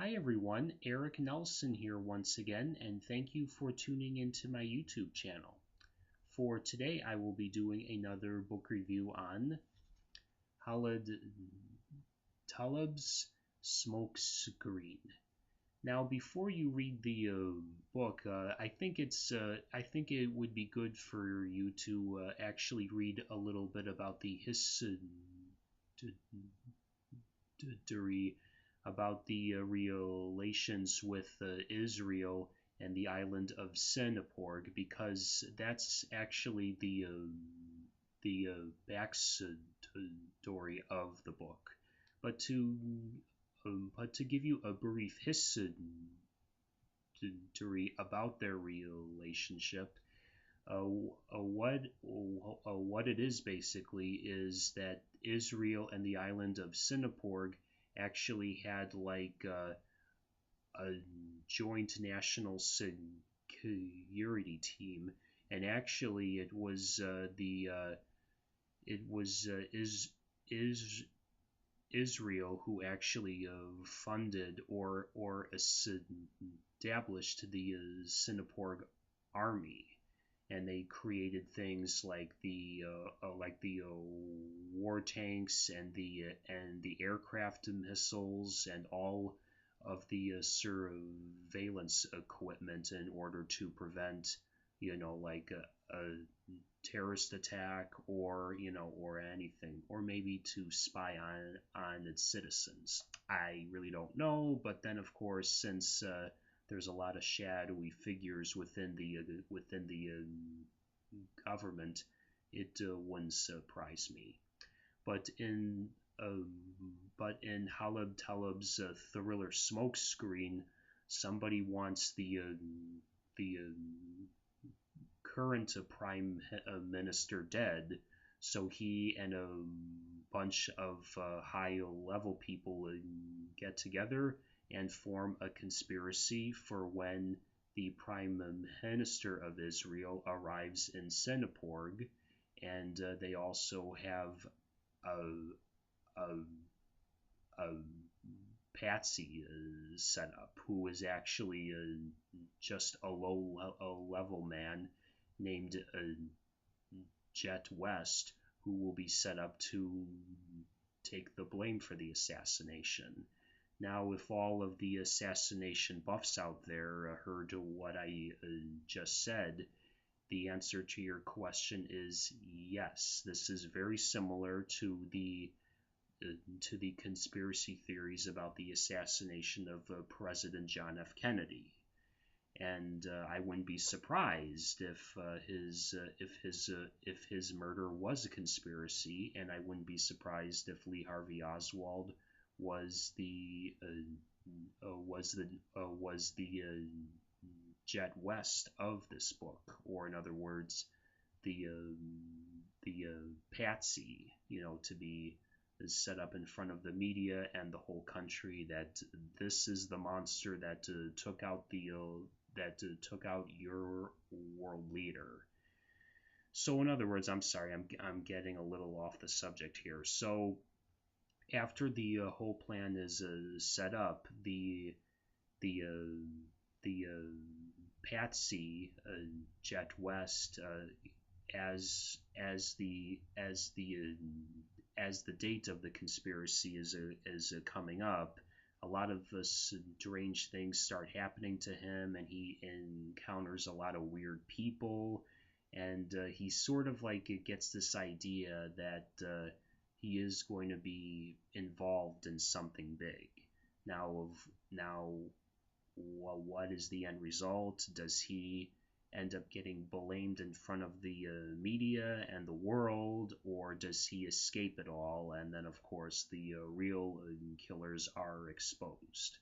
Hi everyone, Eric Nelson here once again, and thank you for tuning into my YouTube channel. For today, I will be doing another book review on Khaled Talib's Smokescreen. Now, before you read the book, I think it would be good for you to actually read a little bit about the history about the relations with Israel and the island of Singapore, because that's actually the backstory of the book. But to give you a brief history about their relationship, what it is basically is that Israel and the island of Singapore actually had like a joint national security team, and actually it was Israel who actually funded or established the Singapore army, and they created things like the war tanks and the aircraft missiles and all of the surveillance equipment in order to prevent like a terrorist attack or anything, or maybe to spy on its citizens. I really don't know, but then of course, since there's a lot of shadowy figures within the government, it wouldn't surprise me. But in Khaled Talib's thriller Smokescreen, somebody wants the current prime minister dead, so he and a bunch of high-level people get together and form a conspiracy for when the prime minister of Israel arrives in Singapore, and they also have a, a patsy set up, who is actually just a low-level man named Jet West, who will be set up to take the blame for the assassination. Now, if all of the assassination buffs out there heard what I just said, the answer to your question is yes. This is very similar to the conspiracy theories about the assassination of President John F. Kennedy. And I wouldn't be surprised if his murder was a conspiracy, and I wouldn't be surprised if Lee Harvey Oswald was the Jet West of this book, or in other words, the patsy, to be set up in front of the media and the whole country that this is the monster that took out your world leader. So in other words, I'm sorry, I'm getting a little off the subject here. So after the whole plan is set up, the patsy Jet West, as the date of the conspiracy is coming up, a lot of strange things start happening to him, and he encounters a lot of weird people, and he sort of like gets this idea that he is going to be involved in something big. Now, what is the end result? Does he end up getting blamed in front of the media and the world, or does he escape it all, and then of course the real killers are exposed?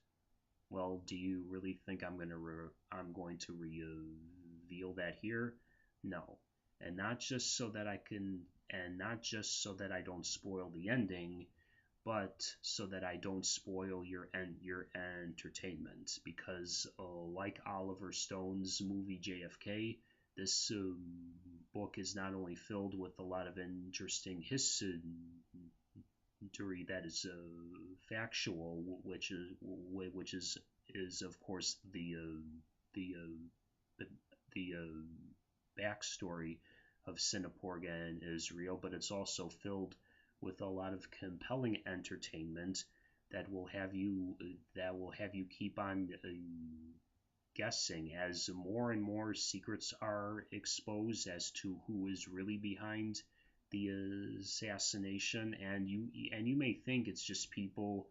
Well, do you really think I'm going to reveal that here? No. And not just so that I don't spoil the ending, but so that I don't spoil your entertainment, because like Oliver Stone's movie JFK, this book is not only filled with a lot of interesting history that is factual, which is of course the the backstory of Singapore and Israel, but it's also filled with a lot of compelling entertainment that will have you keep on guessing as more and more secrets are exposed as to who is really behind the assassination, and you may think it's just people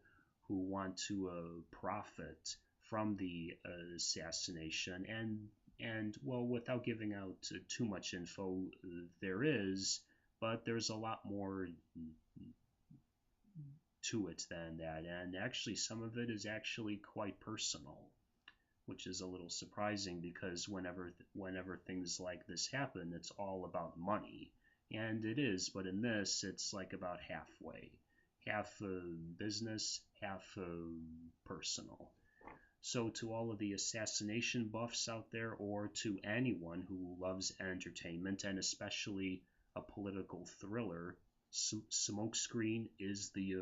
who want to profit from the assassination, and well, without giving out too much info, there is, but there's a lot more to it than that, and actually some of it is actually quite personal, which is a little surprising because whenever things like this happen, it's all about money, and it is. But in this, it's like about halfway, half business, half personal. So to all of the assassination buffs out there, or to anyone who loves entertainment and especially a political thriller, Smokescreen is the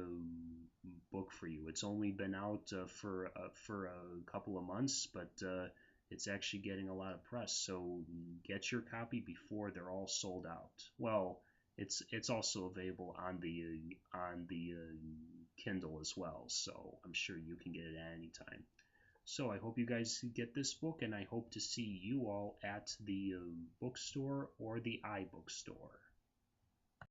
book for you. It's only been out for a couple of months, but it's actually getting a lot of press. So get your copy before they're all sold out. Well, it's also available on the Kindle as well, so I'm sure you can get it at any time. So I hope you guys get this book, and I hope to see you all at the bookstore or the iBookstore.